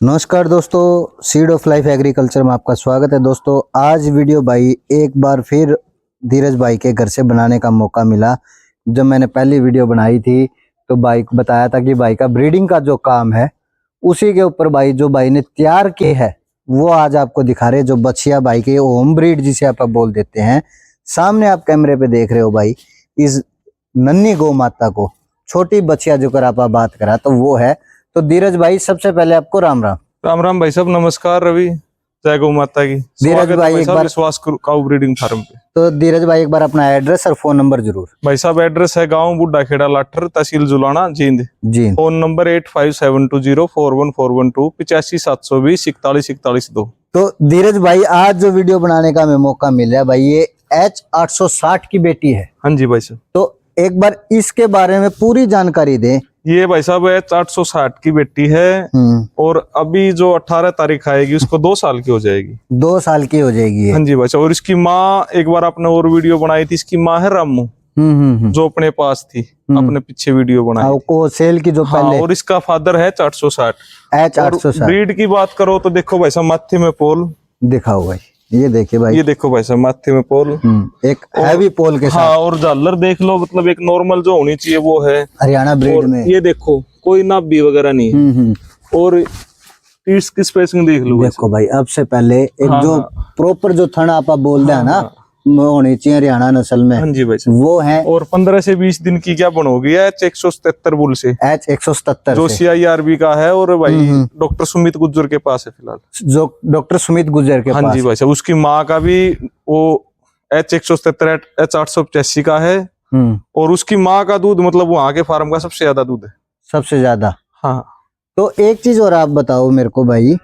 नमस्कार दोस्तों, seed of life agriculture में आपका स्वागत है। दोस्तों आज वीडियो भाई एक बार फिर धीरज भाई के घर से बनाने का मौका मिला। जब मैंने पहली वीडियो बनाई थी तो भाई को बताया था कि भाई का ब्रीडिंग का जो काम है उसी के ऊपर भाई जो भाई ने तैयार किए है वो आज आपको दिखा रहे हैं। जो बछिया भाई के होम ब्रीड जिसे आप बोल देते हैं, सामने आप कैमरे पे देख रहे हो भाई इस नन्ही गौ माता को, छोटी बछिया जो कर आप बात करा तो वो है। तो धीरज भाई सबसे पहले आपको राम राम। राम राम भाई साहब, नमस्कार रवि, जय गौ माता की। धीरज भाई एक बार विश्वास काऊ ब्रीडिंग फार्म पे। तो धीरज भाई एक बार अपना एड्रेस और फोन नंबर जरूर। भाई साहब एड्रेस है गांव बुड्ढा खेड़ा लाठर, तहसील जुलाना, जींद जी। Phone number 8572041412 8572041442। तो धीरज भाई आज जो वीडियो बनाने का हमें मौका मिल रहा है भाई, ये H860 की बेटी है। हाँ जी भाई साहब, तो एक बार इसके बारे में पूरी जानकारी दें। ये भाई साहब H860 की बेटी है और अभी जो 18 तारीख आएगी उसको 2 साल की हो जाएगी। 2 साल की हो जाएगी। हाँ जी भाई साहब, और इसकी माँ एक बार आपने और वीडियो बनाई थी, इसकी माँ है रामू जो अपने पास थी, अपने पीछे वीडियो बनाई को सेल की जो पहले। और इसका फादर है H860। H860 ब्रीड की बात करो तो देखो भाई साहब माथे में पोल दिखाओ भाई, ये देखिए भाई, ये देखो भाई साहब माथे में पोल, एक हैवी पोल के साथ। हाँ, और झालर देख लो, मतलब एक नॉर्मल जो होनी चाहिए वो है हरियाणा ब्रीड में। ये देखो कोई नाभि वगैरह नहीं है। और टीट्स की स्पेसिंग देख लो। देखो भाई अब से पहले एक जो प्रॉपर जो थन आप बोल रहे हैं ना होनी चाहिए हरियाणा नस्ल में। हाँ जी भाई साहब, वो है। और 15 से 20 दिन की क्या बनोगी H177 बुल से, H177 जो CIRB का है। और भाई डॉक्टर सुमित गुज्जर के पास है फिलहाल, जो डॉक्टर सुमित गुज्जर के पास। हाँ जी भाई साहब, उसकी माँ का भी वो H177 H885 का है। और उसकी माँ का दूध मतलब वहां के फार्म का सबसे ज्यादा दूध है, सबसे ज्यादा। हाँ। तो एक चीज और आप बताओ मेरे को भाई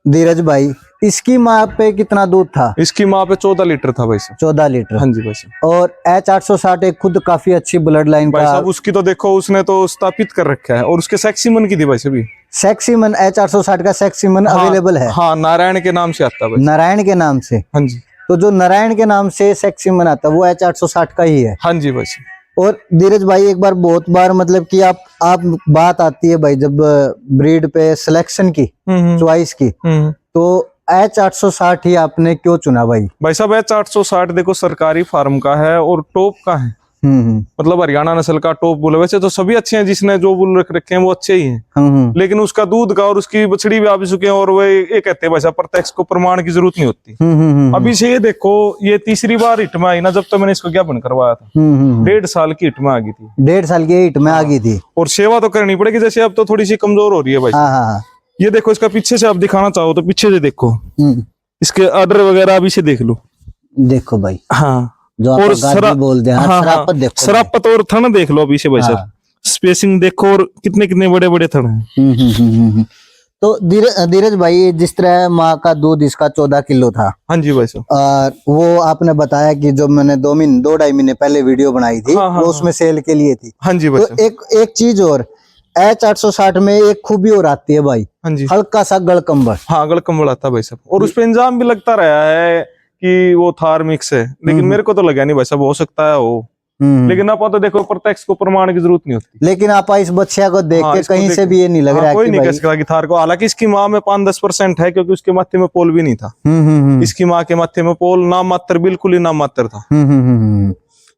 धीरज भाई, इसकी माँ पे कितना दूध था? इसकी माँ पे 14 लीटर था भाई साहब। 14 लीटर। हाँ जी भाई साहब। और H860 एक खुद काफी अच्छी ब्लड लाइन भाई का। साहब उसकी तो देखो उसने तो स्थापित कर रखा है। और उसके सेक्सीमन की थी भाई साहब, सेक्सीमन H860 का सेक्सीमन अवेलेबल है। हाँ, नारायण के नाम से आता है। नारायण के नाम से। हाँ जी। तो जो नारायण के नाम से सेक्सीमन आता है वो H860 का ही है। हाँ जी भाई साहब। और धीरज भाई एक बार बहुत बार मतलब कि आप बात आती है भाई जब ब्रीड पे सिलेक्शन की, चॉइस की, तो H860 ही आपने क्यों चुना भाई? भाई साहब H860 देखो सरकारी फार्म का है और टॉप का है। मतलब हरियाणा नस्ल का टॉप बुल। वैसे तो सभी अच्छे हैं, जिसने जो बुल रख रखे हैं वो अच्छे ही हैं। लेकिन उसका दूध का और उसकी बछड़ी भी आ भी चुके हैं। और वो ये कहते हैं भाई साहब प्रत्यक्ष को प्रमाण की जरूरत नहीं होती। अभी से ये देखो, ये तीसरी बार हिट में आई ना, जब तो मैंने इसको ज्ञापन करवाया था 1.5 साल की हिट में आ गई थी। 1.5 साल की हिट में आ गई थी। और सेवा तो करनी पड़ेगी, जैसे अब तो थोड़ी सी कमजोर हो रही है भाई। हाँ। ये देखो इसका पीछे से आप दिखाना चाहो तो पीछे से देखो, इसके आर्डर वगैरह अभी से देख लो। देखो भाई, हाँ, जो और बोलते हैं सरापत देखो, सरापत और थन देख लो अभी से भाई साहब। स्पेसिंग देखो और कितने बड़े बड़े थन हैं। तो धीरज भाई जिस तरह माँ का दूध इसका 14 किलो था। हाँ जी भाई साहब। और वो आपने बताया कि जो मैंने 2-2.5 महीने पहले वीडियो बनाई थी वो उसमें सेल के लिए थी। हाँ जी भाई तो एक चीज और H860 में एक खूबी और आती है भाई, हाँ जी, हल्का सा गड़कंबल। हाँ, गड़कंबल आता है भाई साहब। और उस पे इंजाम भी लगता रहा है कि वो थार मिक्स है, लेकिन मेरे को तो लगा नहीं भाई साहब, हो सकता है वो। लेकिन आप तो देखो प्रत्यक्ष को प्रमाण की जरूरत नहीं होती। लेकिन आप इस बच्चिया को देख के कहीं से भी ये नहीं लग रहा है कोई नहीं कह सकता कि थार को। हालांकि इसकी माँ में 5-10% है, क्योंकि उसके माथे में पोल भी नहीं था। इसकी माँ के माथे में पोल नाम मात्र, बिल्कुल ही नाम मात्र था।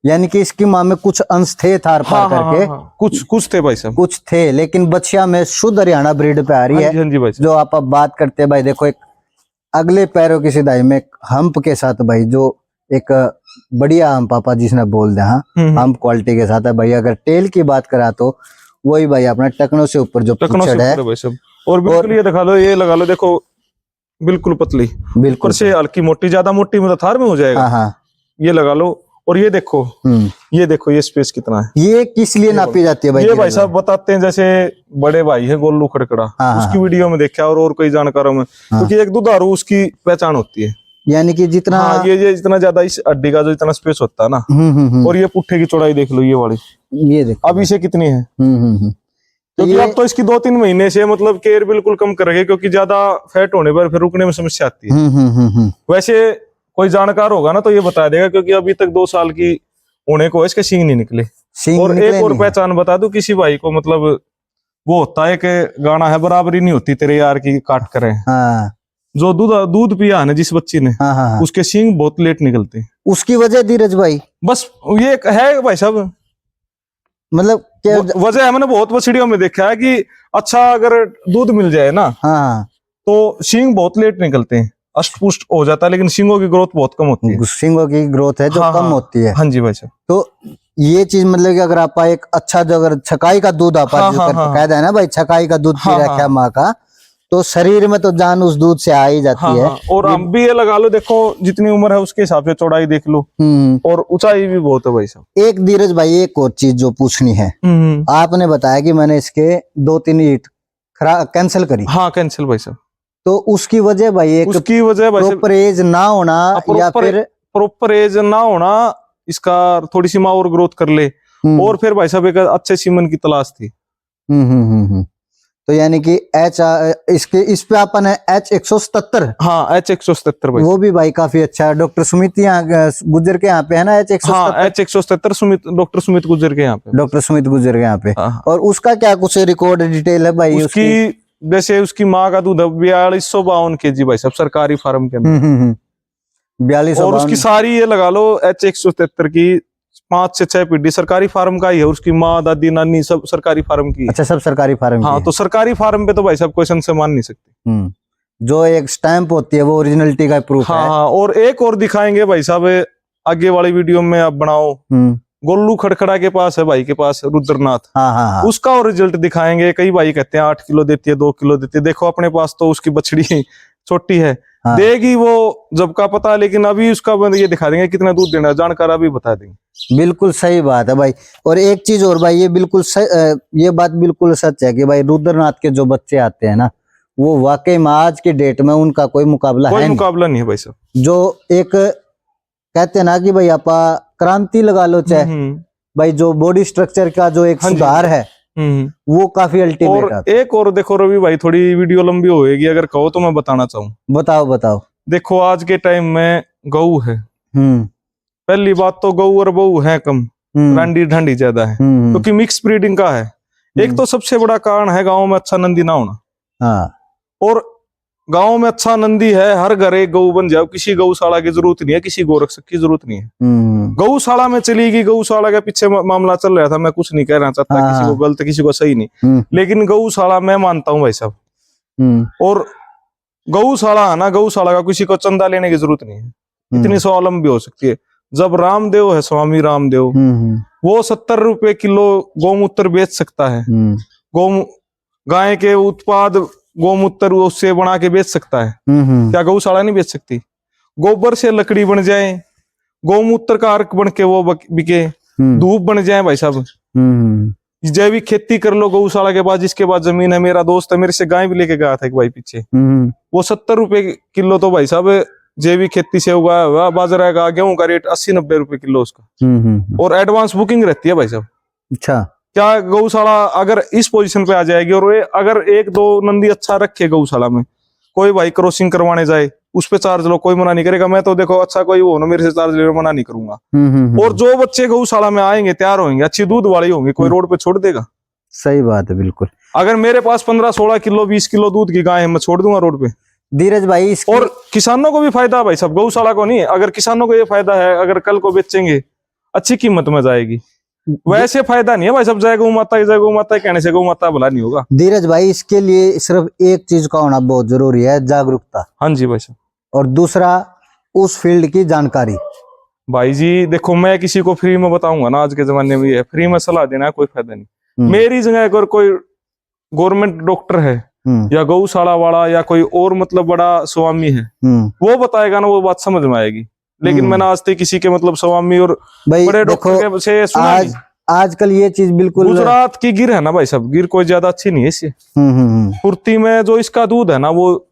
यानी कि इसकी माँ में कुछ अंश थे थार पार करके। कुछ थे भाई साहब, कुछ थे, लेकिन बच्चिया में शुद्ध हरियाणा ब्रीड पे आ रही है। हाँ जी भाई, जो आप बात करते हैं भाई, देखो एक अगले पैरों की सिधाई में हम्प के साथ भाई, जो एक बढ़िया हम पापा जिसने बोल दे, हाँ हम्प क्वालिटी के साथ है भाई। अगर टेल की बात करा तो वही भाई अपना टकनों से ऊपर जो पूंछड़ है भाई साहब। और बिल्कुल ये दिखा लो, ये लगा लो, देखो बिल्कुल पतली, बिल्कुल से हल्की मोटी, ज्यादा मोटी मतलब थार में हो जाएगा। हाँ, ये लगा लो। और ये देखो, ये स्पेस कितना है। ये किस लिए नापी जाती है भाई? ये भाई साहब बताते हैं, जैसे बड़े भाई है गोलू खड़कड़ा, उसकी वीडियो में देखा और कोई जानकारों में, क्योंकि एक दुधारू उसकी पहचान होती है। यानी कि जितना ये जितना ज्यादा इस हड्डी का जो इतना स्पेस होता है ना। और ये पुट्ठे की चौड़ाई देख लो, ये वाली, ये देखो अभी से कितनी है। क्योंकि अब तो इसकी 2-3 महीने से मतलब केयर बिल्कुल कम करेंगे, क्योंकि ज्यादा फैट होने पर फिर रुकने में समस्या आती है। वैसे कोई जानकार होगा ना तो ये बता देगा, क्योंकि अभी तक 2 साल की होने को इसके सींग नहीं निकले। और एक और पहचान बता दूं किसी भाई को, मतलब वो होता है कि गाना है बराबरी नहीं होती तेरे यार की काट करे। हाँ जो दूध पिया है ना जिस बच्ची ने, हाँ हाँ, उसके सींग बहुत लेट निकलते हैं। उसकी वजह धीरज भाई, बस ये है भाई साहब, मतलब क्या? वजह है, मैंने बहुत बछड़ियों में देखा है कि अच्छा अगर दूध मिल जाए ना, हाँ, तो सींग बहुत लेट निकलते हैं, अष्ट पुष्ट हो जाता है, लेकिन सींगों की ग्रोथ बहुत कम होती है। सींगों की ग्रोथ है जो हाँ, कम हाँ, होती है। हाँ जी भाई साहब। तो ये चीज मतलब कि अगर आप एक अच्छा जो अगर छकाई का दूध आप हाँ, जो हाँ, कर हाँ, कहते हैं ना भाई, छकाई का दूध पी हाँ, रखा है हाँ, माँ का, तो शरीर में तो जान उस दूध से आ ही जाती हाँ, है। हाँ, और हम भी ये लगा लो, देखो जितनी उम्र है उसके हिसाब से चौड़ाई देख लो, और ऊंचाई भी बहुत है भाई साहब। एक धीरज भाई एक और चीज जो पूछनी है, आपने बताया कि मैंने इसके 2-3 ईट कैंसिल करी। हाँ कैंसिल भाई साहब। तो उसकी वजह भाई एक उसकी वजह भाई साहब प्रॉपर एज ना होना या फिर प्रॉपर एज ना होना, इसका थोड़ी सी माँ और ग्रोथ कर ले, और फिर भाई साहब एक अच्छे सीमन की तलाश थी। तो यानी कि इसके इस पे अपन है H177। हाँ H177 भाई, वो भी भाई काफी अच्छा है। डॉक्टर सुमित यहाँ गुज्जर के यहाँ पे है ना H177। हाँ H177 सुमित, डॉक्टर सुमित गुजर के यहाँ पे, डॉक्टर सुमित गुज्जर के यहाँ पे। हाँ। और उसका क्या कुछ रिकॉर्ड डिटेल है भाई? उसकी जैसे उसकी माँ का दूध 4252 kg भाई साहब सरकारी फार्म के अंदर। 42। और उसकी सारी ये लगा लो H177 की 5 से 6 पीढ़ी सरकारी फार्म का ही है, उसकी माँ दादी नानी सब सरकारी फार्म की। अच्छा, सब सरकारी फार्म हाँ, की तो सरकारी फार्म पे तो भाई साहब क्वेश्चन से मान नहीं सकते। जो एक स्टैंप होती है वो ओरिजिनलिटी का प्रूफ है। हाँ, और एक और दिखाएंगे भाई साहब आगे वाली वीडियो में, आप बनाओ। गोल्लू खड़खड़ा के पास है भाई के पास रुद्रनाथ, हाँ। उसका और रिजल्ट दिखाएंगे। कई भाई कहते हैं 8 किलो देती है, 2 किलो देती है, देखो अपने पास तो उसकी बछड़ी छोटी है। देगी वो जब का पता, लेकिन अभी उसका ये दिखा देंगे कितना दूध देना, जानकार अभी बता देंगे। बिल्कुल सही बात है भाई। और एक चीज और भाई, ये बिल्कुल ये बात बिल्कुल सच है कि भाई रुद्रनाथ के जो बच्चे आते हैं ना, वो वाकई में आज के डेट में उनका कोई मुकाबला नहीं है भाई साहब। जो एक कहते हैं ना कि भाई आपा क्रांति लगा लो चाहे भाई, जो बॉडी स्ट्रक्चर का जो एक सुधार है वो काफी अल्टीमेट है। एक और देखो रवि भाई, थोड़ी वीडियो लंबी होएगी, अगर कहो तो मैं बताना चाहूँ। बताओ। देखो आज के टाइम में गऊ है, पहली बात तो गऊ और बहू है कम, रांडी ढांडी ज्यादा है, क्योंकि मिक्स ब्रीडिंग का है। एक तो सबसे बड़ा कारण है गाँव में अच्छा नंदी ना होना। और गांव में अच्छा नंदी है, हर घर एक गऊ बन जाओ, किसी गौशाला की जरूरत नहीं है, किसी गोरक्षक की जरूरत नहीं है। गौशाला में चली गई, गौशाला के पीछे मामला चल रहा था, मैं कुछ नहीं कहना चाहता, किसी को गलत किसी को सही नहीं, लेकिन गौशाला मैं मानता हूँ भाई साहब। और गौशाला है ना, गौशाला का किसी को चंदा लेने की जरूरत नहीं है, इतनी स्वावलंबी हो सकती है। जब रामदेव है, स्वामी रामदेव, वो 70 रुपए किलो गौमूत्र बेच सकता है, गाय के उत्पाद गौमूत्र उससे बना के बेच सकता है, क्या गौशाला नहीं बेच सकती? गोबर से लकड़ी बन जाए, गौमूत्र का अर्क बन के वो बिके, धूप बन जाए भाई साहब, जैविक खेती कर लो गौशाला के बाद, जिसके बाद जमीन है। मेरा दोस्त है, मेरे से गाय भी लेके गया था एक भाई पीछे, वो 70 रुपए किलो तो भाई साहब जैविक खेती से उगाया हुआ बाजरा का, गेहूं का रेट 80-90 रुपए किलो उसका, और एडवांस बुकिंग रहती है भाई साहब। अच्छा, क्या गौशाला अगर इस पोजीशन पे आ जाएगी, और अगर 1-2 नंदी अच्छा रखे गौशाला में, कोई भाई क्रॉसिंग करवाने जाए उस पे चार्ज लो, कोई मना नहीं करेगा। मैं तो देखो अच्छा कोई हो ना मेरे से चार्ज ले, मना नहीं करूंगा। और जो बच्चे गौशाला में आएंगे तैयार होंगे, अच्छी दूध वाली होंगे, कोई रोड पे छोड़ देगा? सही बात है, बिल्कुल। अगर मेरे पास 15-16 किलो 20 किलो दूध की गाय है, मैं छोड़ दूंगा रोड पे? धीरज भाई, और किसानों को भी फायदा भाई साहब, गौशाला को नहीं। अगर किसानों को ये फायदा है, अगर कल को बेचेंगे अच्छी कीमत में जाएगी, वैसे फायदा नहीं है भाई साहब। जय गौ माता कहने से गौ माता भला नहीं होगा। धीरज भाई, इसके लिए सिर्फ एक चीज का होना बहुत जरूरी है, जागरूकता। हाँ जी भाई साहब। और दूसरा उस फील्ड की जानकारी। भाई जी देखो, मैं किसी को फ्री में बताऊंगा ना, आज के जमाने में ये फ्री में सलाह देना है, कोई फायदा नहीं। मेरी जगह अगर कोई गवर्नमेंट डॉक्टर है या गौशाला वाला या कोई और मतलब बड़ा स्वामी है, वो बताएगा ना, वो बात समझ में आएगी। लेकिन मैंने आज तक किसी के मतलब स्वामी और बड़े डॉक्टर से सुना नहीं। आजकल ये चीज बिल्कुल, गुजरात की गिर है ना भाई साहब, गिर कोई ज्यादा अच्छी नहीं है इससे। फुर्ती में जो इसका दूध है ना, वो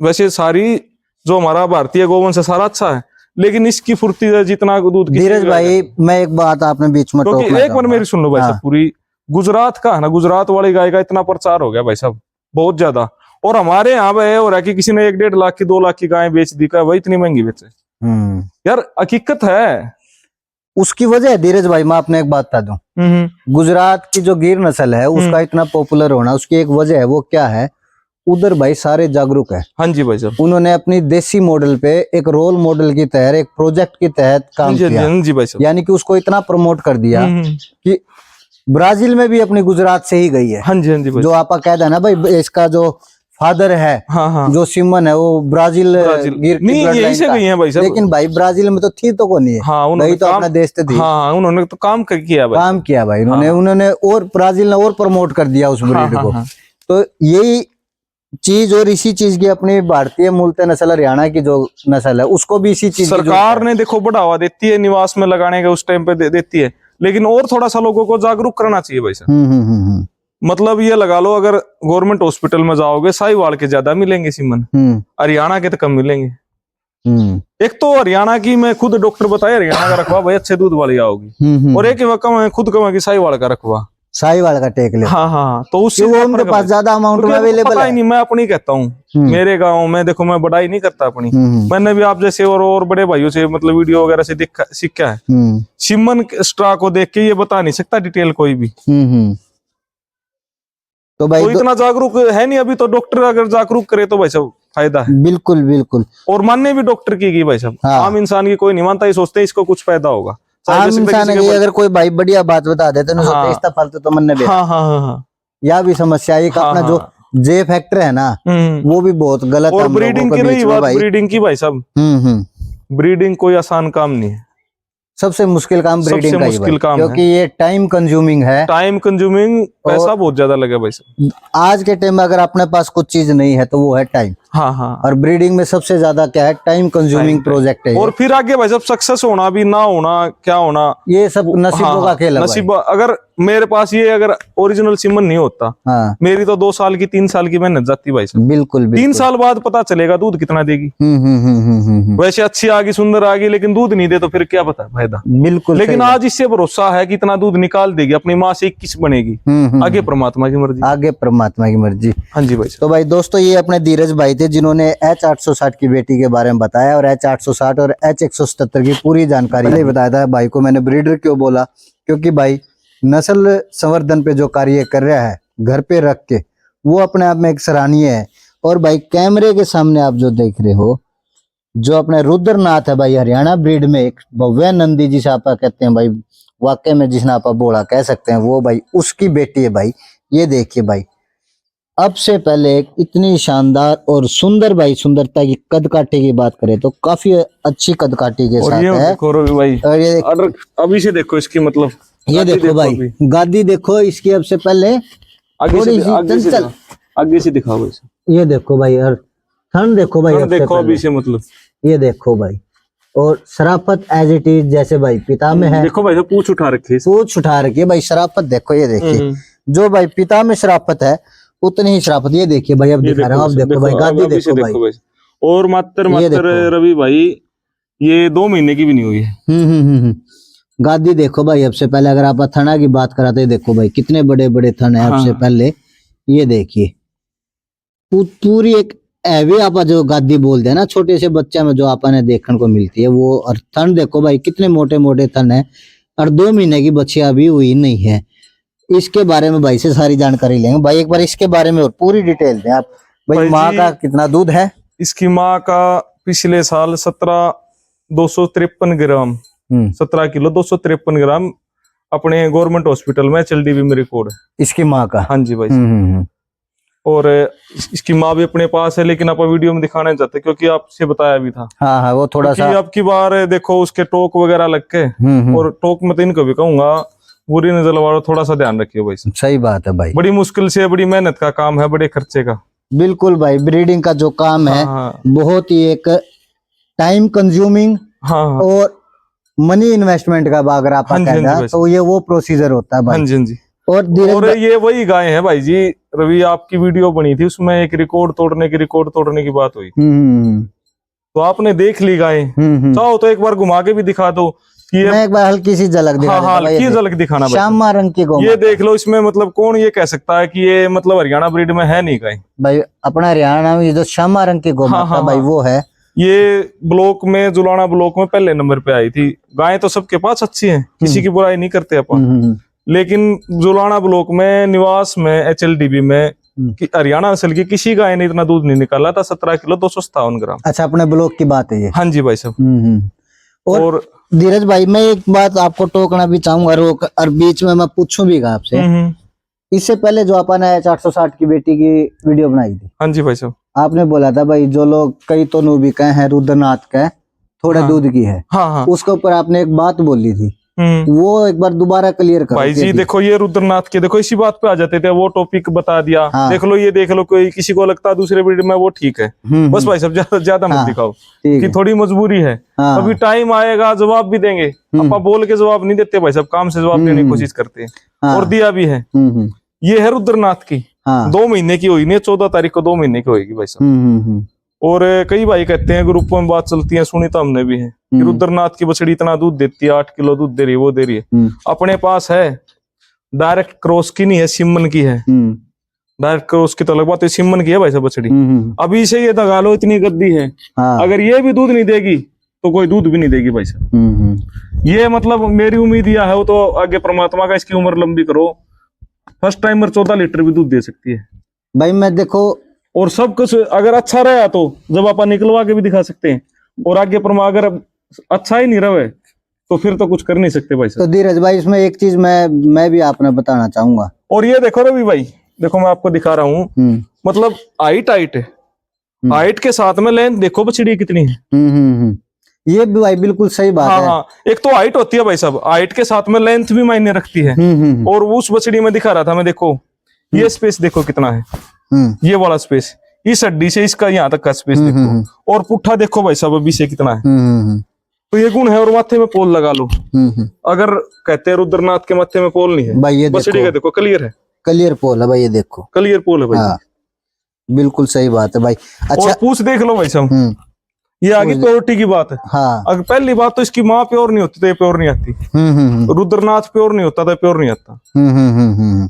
वैसे सारी जो हमारा भारतीय गोवंश है सारा अच्छा है, लेकिन इसकी फुर्ती है जितना दूध। धीरज भाई, मैं एक बात आपने बीच में टोकना, एक बार मेरी सुन लो भाई साहब। पूरी गुजरात का है ना, गुजरात वाली गाय का इतना प्रचार हो गया भाई साहब, बहुत ज्यादा। और हमारे यहाँ पे हो रहा है कि किसी ने 1-1.5 लाख की 2 लाख की गाय बेच दी, का भाई इतनी महंगी बेचे। यार हकीकत है, उसकी वजह है धीरज भाई, मैं आपने एक बात बता दूं, गुजरात की जो गिर नस्ल है उसका इतना पॉपुलर होना, उसकी एक वजह है। वो क्या है, उधर भाई सारे जागरूक है। हाँ जी भाई साहब, उन्होंने अपनी देसी मॉडल पे एक रोल मॉडल की तहत, एक प्रोजेक्ट की तहत काम किया। हाँ जी भाई साहब, यानी कि उसको इतना प्रमोट कर दिया कि ब्राजील में भी अपनी गुजरात से ही गई है। हाँ जी, हाँ जी भाई, जो आपका कहता है ना भाई, इसका जो फादर है, हाँ हाँ, जो सिमन है, वो ब्राजील गिर की नहीं, ब्लड यही लाइन से का। गई है भाई साहब। लेकिन भाई ब्राजील में तो थी तो कौन है, हाँ, भाई तो अपना देश तो थी। हाँ, उन्होंने तो काम किया भाई, काम किया भाई उन्होंने और ब्राजील ने और प्रमोट कर दिया उस ब्रीड को। तो यही चीज, और इसी चीज की अपनी भारतीय मूलतः नस्ल हरियाणा की जो नस्ल है उसको भी इसी चीज सरकार ने देखो बढ़ावा देती है, निवास में लगाने का उस टाइम पे देती है, लेकिन और थोड़ा सा लोगों को जागरूक करना चाहिए भाई साहब। मतलब ये लगा लो, अगर गवर्नमेंट हॉस्पिटल में जाओगे साहिवाल के ज्यादा मिलेंगे सीमन, हरियाणा के तो कम मिलेंगे। एक तो हरियाणा की, मैं खुद डॉक्टर बताया हरियाणा का रखवा भाई अच्छे दूध वाली आओगी, और एक मैं खुद कहूँ कि साहिवाल का रखवा, साहिवाल का टेक ले। हाँ हाँ, तो उससे वो उनके पास ज्यादा अमाउंट में अवेलेबल है। नहीं, मैं अपनी कहता हूँ, मेरे गांव में देखो, मैं बढ़ाई नहीं करता अपनी, मैंने भी आप जैसे और बड़े भाइयों से मतलब वीडियो वगैरह से सीखा है। सिमन स्ट्रा को देख के ये बता नहीं सकता डिटेल कोई भी। तो भाई तो इतना जागरूक है नहीं अभी, तो डॉक्टर अगर जागरूक करे तो भाई साहब फायदा है। बिल्कुल बिल्कुल, और मानने भी डॉक्टर की भाई साहब, आम इंसान की कोई नहीं मानता, ये सोचते हैं इसको कुछ फायदा होगा। आम इंसान है, अगर कोई भाई बढ़िया बात बता देते तो इसका फालतू तो मन ने। हाँ हाँ हाँ, यह भी समस्या एक अपना जो जे फैक्टर है ना, वो भी बहुत गलत है। और ब्रीडिंग की रही बात, ब्रीडिंग की भाई साहब, ब्रीडिंग कोई आसान काम नहीं है, सबसे मुश्किल काम ब्रीडिंग का ही भाई, क्योंकि ये टाइम कंज्यूमिंग है, टाइम कंज्यूमिंग, पैसा बहुत ज्यादा लगे भाई साहब। आज के टाइम में अगर अपने पास कुछ चीज नहीं है तो वो है टाइम। हाँ हाँ, और ब्रीडिंग में सबसे ज्यादा क्या है, टाइम कंज्यूमिंग प्रोजेक्ट है। और फिर आगे भाई साहब सक्सेस होना भी ना होना, क्या होना, ये सब नसीबों का खेल है। नसीब, अगर मेरे पास ये अगर ओरिजिनल सिमन नहीं होता, मेरी तो 2 साल की 3 साल की मेहनत जाती भाई साहब। बिल्कुल 3 साल बाद पता चलेगा दूध कितना देगी। वैसे अच्छी आगी, सुंदर आगी, लेकिन दूध नहीं दे तो फिर क्या पता फायदा। बिल्कुल, लेकिन आज इससे भरोसा है कि इतना दूध निकाल देगी, अपनी माँ से 21 बनेगी। आगे परमात्मा की मर्जी, आगे परमात्मा की मर्जी। हाँ जी भाई। तो भाई दोस्तों, ये अपने धीरज भाई थे जिन्होंने H860 की बेटी के बारे में बताया, और H860 और H177 की पूरी जानकारी बताया था। भाई को मैंने ब्रीडर क्यों बोला, क्योंकि भाई नस्ल संवर्धन पे जो कार्य कर रहा है घर पे रख के, वो अपने आप में एक सराहनीय है। और भाई कैमरे के सामने आप जो देख रहे हो, जो अपने रुद्रनाथ है भाई, हरियाणा ब्रीड में एक भव्य नंदी जिसे आप कहते हैं भाई, वाकई में जिसने आप बोला कह सकते हैं, वो भाई उसकी बेटी है भाई। ये देखिए भाई, अब से पहले इतनी शानदार और सुंदर भाई, सुंदरता की कद काठी की बात करें तो काफी अच्छी कद काठी के साथ है। भाई, और ये अभी से देखो इसकी, मतलब ये देखो भाई, गादी देखो इसकी। अब से पहले आगे से दिखाओ, ये देखो भाई, और थन देखो भाई, देखो अभी से, मतलब ये देखो भाई, और शराफत एज इट इज जैसे भाई पिता में है। देखो भाई, पूछ उठा रखी है, पूछ उठा रखी है भाई, शराफत देखो। ये देखिए, जो भाई पिता में शराफत है उतनी ही शराफत ये देखिए भाई। अब दिखा रहा हूँ, अब देखो भाई, गादी देखो भाई। और मात्र रवि भाई ये 2 महीने की भी नहीं हुई है। गादी देखो भाई। अब से पहले अगर आप थना की बात कराते हैं, देखो भाई कितने बड़े बड़े थन है। अब से पहले ये देखिए, पूरी एक हैवी आप जो गादी बोलते हैं ना, छोटे से बच्चे में जो आपने देखने को मिलती है वो। और थन देखो भाई, कितने मोटे मोटे थन है, और 2 महीने की बच्ची अभी हुई नहीं है। इसके बारे में भाई से सारी जानकारी लेंगे। भाई एक बार इसके बारे में और पूरी डिटेल दें आप भाई। माँ का कितना दूध है इसकी? माँ का पिछले साल 253 ग्राम, 17 किलो 253 ग्राम अपने गवर्नमेंट हॉस्पिटल में HLDB में रिकॉर्ड है इसकी माँ का। हाँ जी भाई। और इसकी माँ भी अपने पास है, लेकिन आप वीडियो में दिखाना नहीं चाहते क्योंकि आपसे बताया भी था। हाँ हाँ, वो थोड़ा सा अब की बार देखो उसके टोक वगैरह लग के, और टोक में तो इनको भी कहूंगा बुरी नजर वालों थोड़ा सा ध्यान रखिए भाई। सही बात है भाई, बड़ी मुश्किल से, बड़ी मेहनत का काम है, बड़े खर्चे का। बिल्कुल भाई, ब्रीडिंग का जो काम है बहुत ही एक टाइम कंज्यूमिंग और मनी इन्वेस्टमेंट का अगर आप कहना तो ये वो प्रोसीजर होता है भाई। हाँ जी। और ये वही गाय है भाई जी। रवि आपकी वीडियो बनी थी, उसमें एक रिकॉर्ड तोड़ने की बात हुई, तो आपने देख ली गाय। चाहो तो एक बार घुमा के भी दिखा दो। मैं एक बार हल्की सी झलक दिखाना श्यामा रंग की गौ। ये देख लो, इसमें मतलब कौन ये कह सकता है कि ये मतलब हरियाणा ब्रीड में है नहीं गाय। भाई अपना हरियाणा में जो श्यामा रंग की गौ भाई वो है। ये ब्लॉक में, जुलाना ब्लॉक में पहले नंबर पे आई थी। गाय तो सबके पास अच्छी है, किसी की बुराई नहीं करते अपन, लेकिन जुलाना ब्लॉक में, निवास में, HLDB में हरियाणा नस्ल की किसी गाय ने इतना दूध नहीं निकाला था। 17 किलो 257 ग्राम। अच्छा, अपने ब्लॉक की बात है ये? हाँ जी भाई साहब। और धीरज भाई, मैं एक बात आपको टोकना भी चाहूंगा, रोक और बीच में मैं पूछूं भी आपसे। इससे पहले जो अपन ने 460 की बेटी की वीडियो बनाई थी, हाँ जी भाई साहब, आपने बोला था भाई जो लोग कई तो नूबी कहे हैं, रुद्रनाथ कहे थोड़ा दूध की है। हाँ हाँ। उसके ऊपर आपने एक बात बोली थी, वो एक बार दोबारा क्लियर करो भाई जी। देखो ये रुद्रनाथ के, देखो इसी बात पे आ जाते थे, वो टॉपिक बता दिया। हाँ। देख लो, ये देख लो, कोई किसी को लगता है दूसरे वीडियो में वो ठीक है, बस भाई सब ज्यादा मत दिखाओ कि थोड़ी मजबूरी है। हाँ। अभी टाइम आएगा, जवाब भी देंगे। अपन बोल के जवाब नहीं देते भाई साहब, काम से जवाब देने की कोशिश करते हैं। हाँ। और दिया भी है। ये है रुद्रनाथ की। हाँ। 2 महीने की हुई नहीं, 14 तारीख को 2 महीने की होगी भाई साहब। और कई भाई कहते हैं, ग्रुपों में बात चलती है, सुनी तो हमने भी है कि रुद्रनाथ की बछड़ी इतना दूध देती है, 8 किलो दूध दे रही है, वो दे रही है। अपने पास है डायरेक्ट क्रॉस की नहीं है, सिमन की है। डायरेक्ट क्रॉस की तो अलग बात है, सिमन की है भाई साहब बछड़ी। अभी से ये दगा लो, इतनी गद्दी है। हाँ। अगर ये भी दूध नहीं देगी तो कोई दूध भी नहीं देगी भाई साहब। ये मतलब मेरी उम्मीद यह है, वो तो आगे परमात्मा का, इसकी उम्र लंबी करो। फर्स्ट टाइमर 14 लीटर भी दूध दे सकती है भाई। मैं देखो, और सब कुछ अगर अच्छा रहा तो जब अपन निकलवा के भी दिखा सकते हैं, और आगे पर अगर अच्छा ही नहीं रहे तो फिर तो कुछ कर नहीं सकते भाई साहब। तो धीरज भाई, इसमें एक चीज मैं भी आपने बताना चाहूंगा। और ये देखो रवि भाई, देखो मैं आपको दिखा रहा हूँ, मतलब हाइट है, हाइट के साथ में लेंथ देखो बछड़ी कितनी है। ये भी भाई बिल्कुल सही बात है। हाँ, एक तो हाइट होती है भाई साहब, हाइट के साथ में लेंथ भी मायने रखती है। और उस बछड़ी में दिखा रहा था मैं, देखो ये स्पेस देखो कितना है, ये वाला स्पेस, इस हड्डी से इसका यहाँ तक का स्पेस देखो। और पुट्ठा देखो भाई साहब अभी से कितना है। तो ये गुण है। और माथे में पोल लगा लो। अगर कहते हैं रुद्रनाथ के माथे में पोल नहीं है भाई, ये बछड़ी का देखो क्लियर है, क्लियर पोल है भाई, ये देखो क्लियर पोल है भाई। हाँ, बिल्कुल सही बात है भाई। अच्छा, और पूछ देख लो भाई साहब, ये आगे प्योरिटी की बात है। हाँ। अगर पहली बात तो इसकी माँ प्योर नहीं होती तो ये प्योर नहीं आती। रुद्रनाथ प्योर नहीं होता तो प्योर नहीं आता।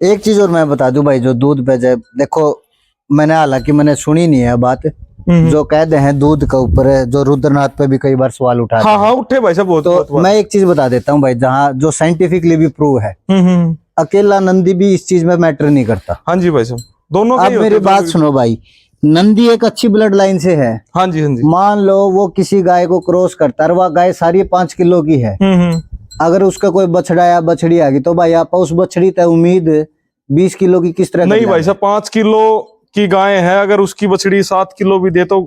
एक चीज और मैं बता दूं भाई, जो दूध पे जाए, देखो मैंने, हालांकि मैंने सुनी नहीं है बात, जो कहते हैं दूध के ऊपर है, जो रुद्रनाथ पे भी कई बार सवाल उठा। हाँ हाँ, उठे भाई साहब। तो मैं एक चीज बता देता हूँ भाई, जहाँ जो साइंटिफिकली भी प्रूव है, अकेला नंदी भी इस चीज में मैटर नहीं करता। हाँ जी भाई साहब, दोनों। आप मेरी बात सुनो भाई, नंदी एक अच्छी ब्लड लाइन से है। हाँ जी, हाँ जी। मान लो वो किसी गाय को क्रॉस करता है, वह गाय सारी 5 किलो की है। अगर उसका कोई बछड़ा या बछड़ी आ गई तो भाई आप उस बछड़ी तय उम्मीद 20 किलो की किस तरह? नहीं भाई साहब, 5 किलो की गाय है, अगर उसकी बछड़ी 7 किलो भी दे तो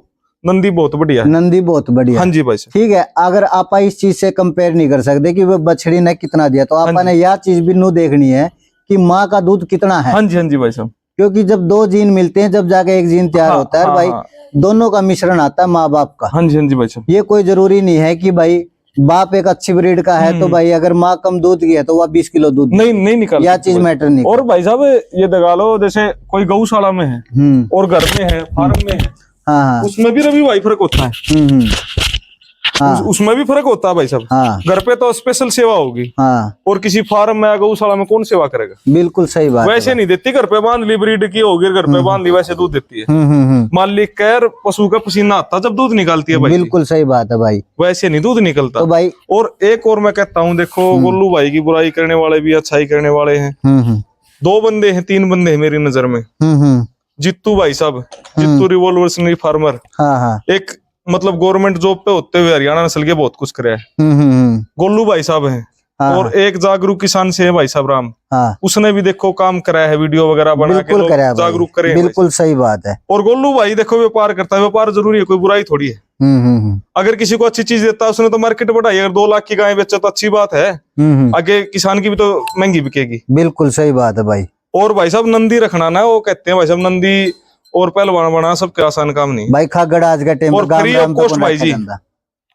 नंदी बहुत बढ़िया है। नंदी बहुत बढ़िया। हाँ जी भाई साहब, ठीक है। अगर आप इस चीज से कंपेयर नहीं कर सकते कि वो बछड़ी ने कितना दिया, तो आपने यह चीज भी नू देखनी है कि माँ का दूध कितना है। हाँ जी, हाँ जी भाई साहब, क्योंकि जब 2 जीन मिलते हैं, जब जाके एक जीन तैयार होता है भाई, दोनों का मिश्रण आता है माँ बाप का। हाँ जी, हाँ जी भाई साहब। ये कोई जरूरी नहीं है कि भाई बाप एक अच्छी ब्रीड का है तो भाई अगर माँ कम दूध की है तो वह 20 किलो दूध नहीं निकाल, यह चीज मैटर नहीं। और भाई साहब ये दगा लो, जैसे कोई गौशाला में है और घर में है, फार्म में है, हाँ, उसमें भी रवि भाई फर्क होता है। हाँ। उसमें भी फर्क होता है भाई साहब। हाँ। घर पे तो स्पेशल सेवा होगी। हाँ। और किसी फार्म में गौशाला में कौन सेवा करेगा? बिल्कुल सही बात। वैसे नहीं देती, घर पे बांध ली, ब्रीड की होगी, घर पे बांध ली, वैसे दूध देती है। मालिक कैर पशु का पसीना आता जब दूध निकालती है भाई। बिल्कुल सही बात है भाई, वैसे नहीं दूध निकलता तो भाई। और एक और मैं कहता हूँ, देखो गोलू भाई की बुराई करने वाले भी अच्छाई करने वाले हैं। 2 बंदे हैं, 3 बंदे हैं मेरी नजर में। जित्तू भाई साहब, जित्तू रिवॉल्यूशनरी फार्मर। एक मतलब गवर्नमेंट जॉब पे होते हुए हरियाणा नस्ल के बहुत कुछ करे है। गोलू भाई साहब हैं। और एक जागरूक किसान से है भाई साहब राम। उसने भी देखो काम कराया है, वीडियो वगैरह बना के जागरूक करे। बिल्कुल सही बात है। और गोलू भाई देखो व्यापार करता है, व्यापार जरूरी है, कोई बुराई थोड़ी है। अगर किसी को अच्छी चीज देता है, उसने तो मार्केट बढ़ाई। अगर 2 लाख की गाय बेचे तो अच्छी बात है, आगे किसान की भी तो महंगी बिकेगी। बिल्कुल सही बात है भाई। और भाई साहब नंदी रखना ना, वो कहते हैं भाई साहब नंदी और पहलवान बना सबके आसान काम नहीं भाई। खागड़ आज का टाइम फ्री ऑफ कॉस्ट भाई जी,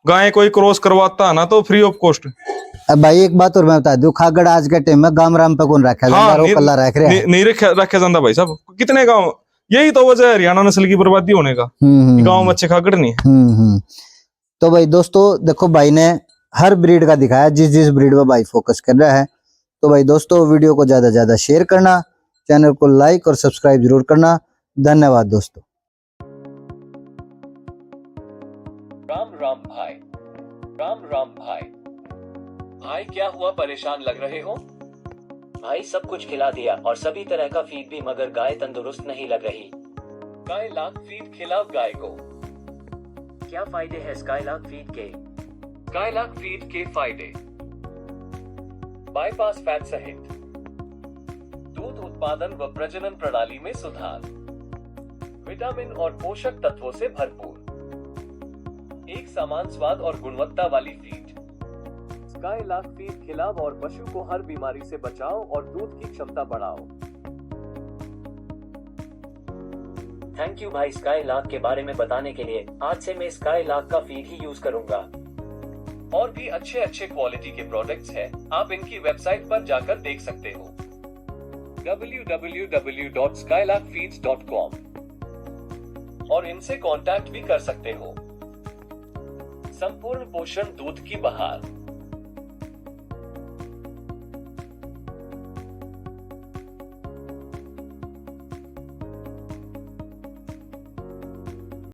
गाय कोई क्रॉस करवाता है ना तो फ्री ऑफ कॉस्ट। अब भाई एक बात और मैं बता दूं, खागड़ आज के टाइम में गांव राम पे कौन रखा नहीं रखा जाता भाई साहब। कितने गांव, यही तो वजह है हरियाणा नस्ल की बर्बादी होने का, गांव में अच्छे खागड़ नहीं है। तो भाई दोस्तों देखो, भाई ने हर ब्रीड का दिखाया, जिस ब्रीड पे भाई फोकस कर रहा है। तो भाई दोस्तों वीडियो को ज्यादा शेयर करना, चैनल को लाइक और सब्सक्राइब जरूर करना। धन्यवाद दोस्तों। भाई क्या हुआ, परेशान लग रहे हो? भाई सब कुछ खिला दिया और सभी तरह का फीड भी, मगर गाय तंदुरुस्त नहीं लग रही। स्काईलार्क फीड खिलाओ गाय को। क्या फायदे हैं स्काईलार्क फीड के? स्काईलार्क फीड के फायदे: बाईपास फैट सहित दूध उत्पादन व प्रजनन प्रणाली में सुधार, विटामिन और पोषक तत्वों से भरपूर, एक समान स्वाद और गुणवत्ता वाली फीड। स्काईलार्क फीड खिलाओ और पशु को हर बीमारी से बचाओ और दूध की क्षमता बढ़ाओ। थैंक यू भाई स्काईलार्क के बारे में बताने के लिए। आज से मैं स्काईलार्क का फीड ही यूज करूंगा। और भी अच्छे अच्छे क्वालिटी के प्रोडक्ट्स हैं, आप इनकी वेबसाइट पर जाकर देख सकते हो www.skylarkfeeds.com, और इनसे कांटेक्ट भी कर सकते हो। संपूर्ण पोषण दूध की बहार।